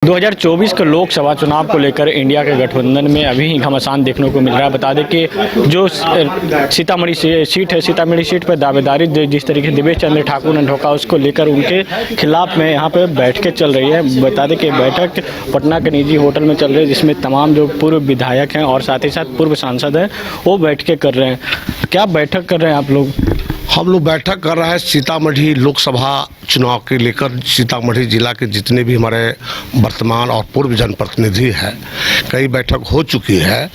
2024 के लोकसभा चुनाव को लेकर इंडिया के गठबंधन में अभी घमासान देखने को मिल रहा है। बता दें कि जो सीतामढ़ी सीट है, सीतामढ़ी सीट पर दावेदारी जिस तरीके से देवेश चंद्र ठाकुर ने ठोका, उसको लेकर उनके खिलाफ में यहाँ पे बैठकें चल रही है। बता दें कि बैठक पटना के निजी होटल में चल रही है, जिसमें तमाम जो पूर्व विधायक हैं और साथ ही साथ पूर्व सांसद हैं वो बैठकें कर रहे हैं। क्या बैठक कर रहे हैं आप लोग? हम लोग बैठक कर रहे हैं सीतामढ़ी लोकसभा चुनाव के लेकर। सीतामढ़ी जिला के जितने भी हमारे वर्तमान और पूर्व जनप्रतिनिधि हैं, कई बैठक हो चुकी है।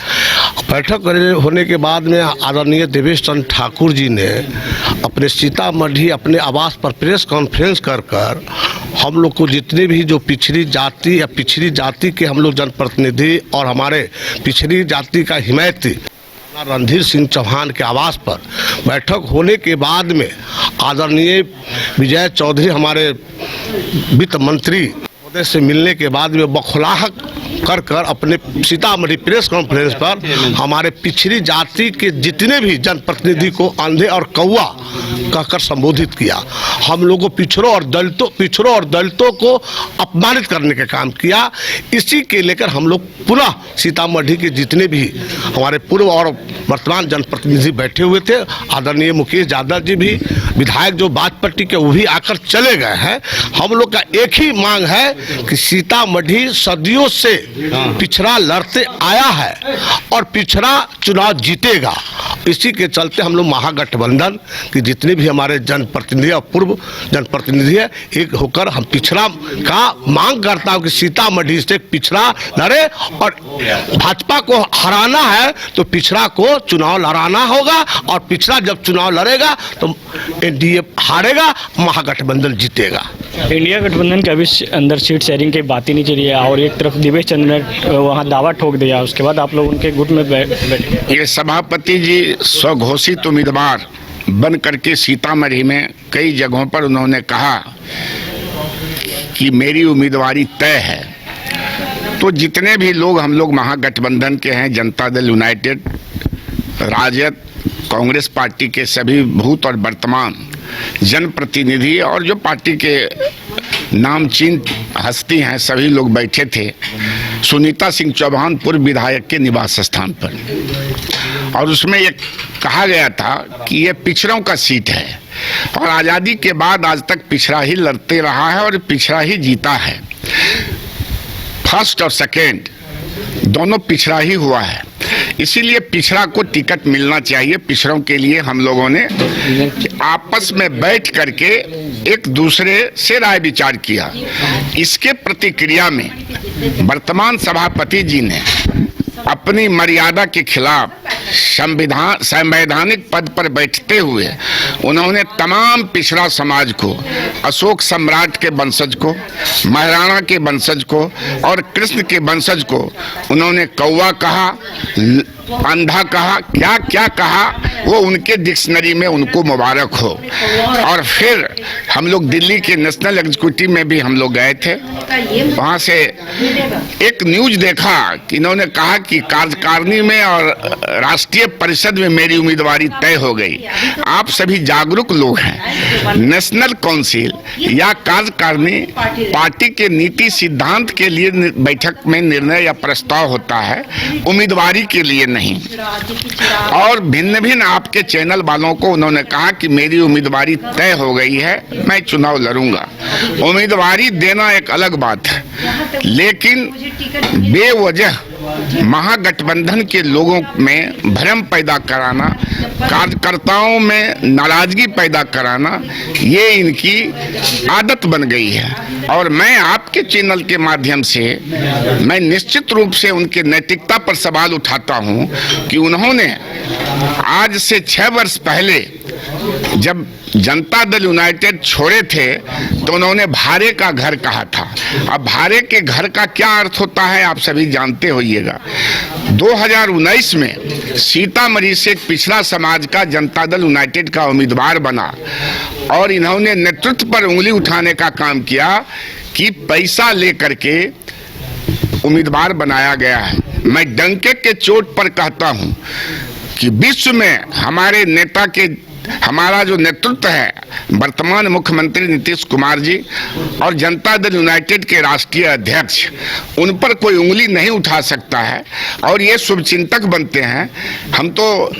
बैठक होने के बाद में आदरणीय देवेश चंद्र ठाकुर जी ने अपने सीतामढ़ी अपने आवास पर प्रेस कॉन्फ्रेंस कर हम लोग को जितने भी जो पिछड़ी जाति या पिछड़ी जाति के हम लोग जनप्रतिनिधि और हमारे पिछड़ी जाति का हिमायती रणधीर सिंह चौहान के आवास पर बैठक होने के बाद में आदरणीय विजय चौधरी हमारे वित्त मंत्री महोदय से मिलने के बाद में बखौलाहट कर अपने सीतामढ़ी प्रेस कॉन्फ्रेंस पर हमारे पिछड़ी जाति के जितने भी जनप्रतिनिधि को अंधे और कौवा कहकर संबोधित किया। हम लोगों को पिछड़ों और दलितों को अपमानित करने का काम किया। इसी के लेकर हम लोग पुनः सीतामढ़ी के जितने भी हमारे पूर्व और वर्तमान जनप्रतिनिधि बैठे हुए थे, आदरणीय मुकेश यादव जी भी विधायक जो बाजपट्टी के वो भी आकर चले गए हैं। हम लोग का एक ही मांग है कि सीतामढ़ी सदियों से पिछड़ा लड़ते आया है और पिछड़ा चुनाव जीतेगा। इसी के चलते हम लोग महागठबंधन के जितने भी हमारे जनप्रतिनिधि और पूर्व जनप्रतिनिधि है, एक होकर हम पिछड़ा का मांग करता हूं कि सीतामढ़ी से पिछड़ा लड़े और भाजपा को हराना है तो पिछड़ा को चुनाव लड़ाना होगा और पिछड़ा जब चुनाव लड़ेगा तो एनडीए हारेगा, महागठबंधन जीतेगा। इंडिया गठबंधन के अभी अंदर सीट शेयरिंग की बात ही नहीं चली है और एक तरफ देवेश चंद्र ने वहाँ दावा ठोक दिया, उसके बाद आप लोग उनके गुट में बैठे। ये सभापति जी स्वघोषित उम्मीदवार बन करके सीतामढ़ी में कई जगहों पर उन्होंने कहा कि मेरी उम्मीदवारी तय है। तो जितने भी लोग हम लोग महागठबंधन के हैं, जनता दल यूनाइटेड, राजद, कांग्रेस पार्टी के सभी भूत और वर्तमान जनप्रतिनिधि और जो पार्टी के नामचीन हस्ती हैं, सभी लोग बैठे थे सुनीता सिंह चौहान पूर्व विधायक के निवास स्थान पर। और उसमें ये कहा गया था कि ये पिछड़ों का सीट है और आज़ादी के बाद आज तक पिछड़ा ही लड़ते रहा है और पिछड़ा ही जीता है। फर्स्ट और सेकेंड दोनों पिछड़ा ही हुआ है, इसीलिए पिछड़ा को टिकट मिलना चाहिए। पिछड़ों के लिए हम लोगों ने आपस में बैठ करके एक दूसरे से राय विचार किया। इसके प्रतिक्रिया में वर्तमान सभापति जी ने अपनी मर्यादा के खिलाफ संवैधानिक पद पर बैठते हुए उन्होंने तमाम पिछड़ा समाज को, अशोक सम्राट के वंशज को, महाराणा के वंशज को और कृष्ण के वंशज को उन्होंने कौवा कहा, अंधा कहा, क्या क्या कहा, वो उनके डिक्शनरी में उनको मुबारक हो। और फिर हम लोग दिल्ली के नेशनल एग्जीक्यूटिव में भी हम लोग गए थे। वहाँ से एक न्यूज देखा कि इन्होंने कहा कि कार्यकारिणी में और राष्ट्रीय परिषद में मेरी उम्मीदवारी तय हो गई। आप सभी जागरूक लोग हैं, नेशनल काउंसिल या कार्यकारिणी पार्टी के नीति सिद्धांत के लिए बैठक में निर्णय या प्रस्ताव होता है, उम्मीदवारी के लिए नहीं। और भिन्न भिन्न आपके चैनल वालों को उन्होंने कहा कि मेरी उम्मीदवारी तय हो गई है, मैं चुनाव लड़ूंगा। उम्मीदवारी देना एक अलग बात है, लेकिन बेवजह महागठबंधन के लोगों में भ्रम पैदा कराना, कार्यकर्ताओं में नाराजगी पैदा कराना, ये इनकी आदत बन गई है। और मैं आपके चैनल के माध्यम से मैं निश्चित रूप से उनके नैतिकता पर सवाल उठाता हूं कि उन्होंने आज से 6 वर्ष पहले जब जनता दल यूनाइटेड छोड़े थे तो उन्होंने भारे का घर कहा था। अब भारे के घर का क्या अर्थ होता है आप सभी जानते होइएगा। 2019 में सीतामढ़ी से एक पिछड़ा समाज का जनता दल यूनाइटेड का उम्मीदवार बना और इन्होंने नेतृत्व पर उंगली उठाने का काम किया कि पैसा लेकर के उम्मीदवार बनाया गया है। मैं डंके के चोट पर कहता हूं कि विश्व में हमारे नेता के हमारा जो नेतृत्व है, वर्तमान मुख्यमंत्री नीतीश कुमार जी और जनता दल यूनाइटेड के राष्ट्रीय अध्यक्ष, उन पर कोई उंगली नहीं उठा सकता है और ये शुभचिंतक बनते हैं। हम तो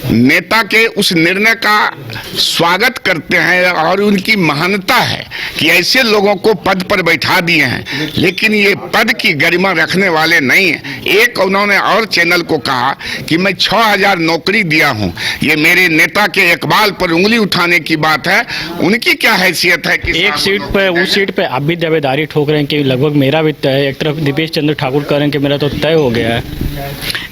नेता के उस निर्णय का स्वागत करते हैं और उनकी महानता है कि ऐसे लोगों को पद पर बैठा दिए हैं, लेकिन ये पद की गरिमा रखने वाले नहीं हैं। एक उन्होंने और चैनल को कहा कि मैं 6000 नौकरी दिया हूं। ये मेरे नेता के इकबाल पर उंगली उठाने की बात है। उनकी क्या हैसियत है कि एक सीट पे, उस सीट पे आप भी दावेदारी ठोक रहे हैं कि लगभग मेरा भी तय है। एक तरफ दिवेश चंद्र ठाकुर कह रहे हैं कि मेरा तो तय हो गया है।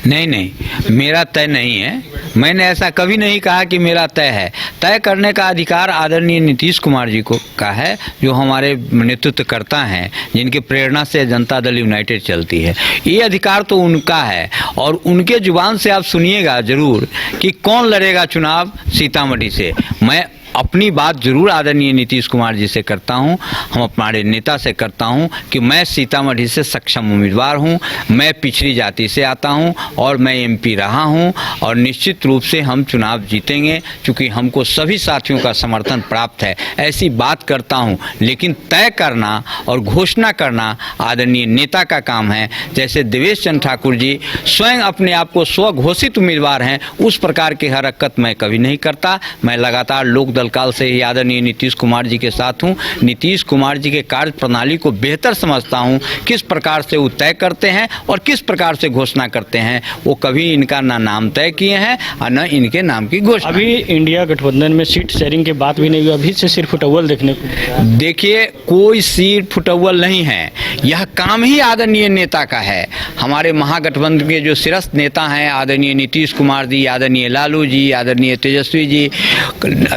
नहीं, मेरा तय नहीं है। मैंने ऐसा कभी नहीं कहा कि मेरा तय है। तय करने का अधिकार आदरणीय नीतीश कुमार जी को का है, जो हमारे नेतृत्व करता हैं, जिनकी प्रेरणा से जनता दल यूनाइटेड चलती है। ये अधिकार तो उनका है और उनके जुबान से आप सुनिएगा जरूर कि कौन लड़ेगा चुनाव सीतामढ़ी से। मैं अपनी बात जरूर आदरणीय नीतीश कुमार जी से करता हूं, हम हमारे नेता से करता हूं कि मैं सीतामढ़ी से सक्षम उम्मीदवार हूं, मैं पिछड़ी जाति से आता हूं और मैं एमपी रहा हूं और निश्चित रूप से हम चुनाव जीतेंगे, क्योंकि हमको सभी साथियों का समर्थन प्राप्त है। ऐसी बात करता हूं, लेकिन तय करना और घोषणा करना आदरणीय नेता का काम है। जैसे देवेश चंद्र ठाकुर जी स्वयं अपने आप को स्वघोषित उम्मीदवार हैं, उस प्रकार की हरकत मैं कभी नहीं करता। मैं लगातार लोक काल से ही आदरणीय नीतीश कुमार जी के साथ हूं। नीतीश कुमार जी के कार्य प्रणाली को बेहतर समझता हूं, किस प्रकार से वो तय करते हैं और किस प्रकार से घोषणा करते हैं। वो कभी इनका ना नाम तय किए हैं और न इनके नाम की घोषणा। अभी इंडिया गठबंधन में सीट शेयरिंग की बात भी नहीं हुई, अभी से सिर्फ फुटअव्वल देखने को। देखिए, कोई सीट फुटअव्वल नहीं है। यह काम ही आदरणीय नेता का है। हमारे महागठबंधन के जो शीर्ष नेता हैं, आदरणीय नीतीश कुमार जी, आदरणीय लालू जी, आदरणीय तेजस्वी जी,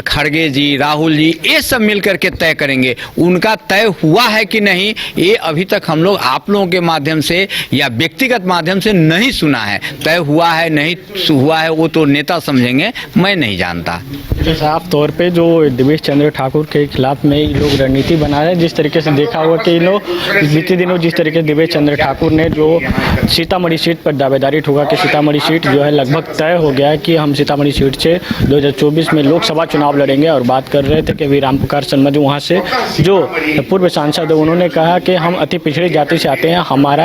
खड़गे जी, राहुल जी, ये सब मिलकर के तय करेंगे। उनका तय हुआ है कि नहीं, ये अभी तक हम लोग आप लोगों के माध्यम से या व्यक्तिगत माध्यम से नहीं सुना है। तय हुआ है नहीं हुआ है वो तो नेता समझेंगे, मैं नहीं जानता। साफ तौर पे जो दिवेश चंद्र ठाकुर के खिलाफ में लोग रणनीति बना रहे हैं, जिस तरीके से देखा हुआ कि लोग बीते दिनों जिस तरीके से दिवेश चंद्र ठाकुर ने जो सीतामढ़ी सीट पर दावेदारी ठोका कि सीतामढ़ी सीट जो है लगभग तय हो गया है कि हम सीतामढ़ी सीट से 2024 में लोकसभा चुनाव लड़ेंगे। और बात कर रहे थे कि अभी राम पुकार शर्मा जी वहाँ से जो पूर्व सांसद है, उन्होंने कहा कि हम अति पिछड़ी जाति से आते हैं, हमारा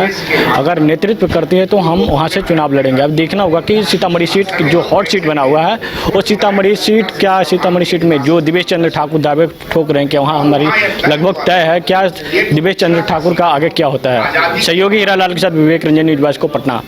अगर नेतृत्व करते हैं तो हम वहाँ से चुनाव लड़ेंगे। अब देखना होगा कि सीतामढ़ी सीट जो हॉट सीट बना हुआ है, वो सीतामढ़ी सीट में जो दिवेश चंद्र ठाकुर दावे ठोक रहे हैं कि वहाँ हमारी लगभग तय है, क्या दिवेश चंद्र ठाकुर का आगे क्या होता है। सहयोगी हीरालाल के साथ विवेक रंजन, न्यूज़ 22 को पटना।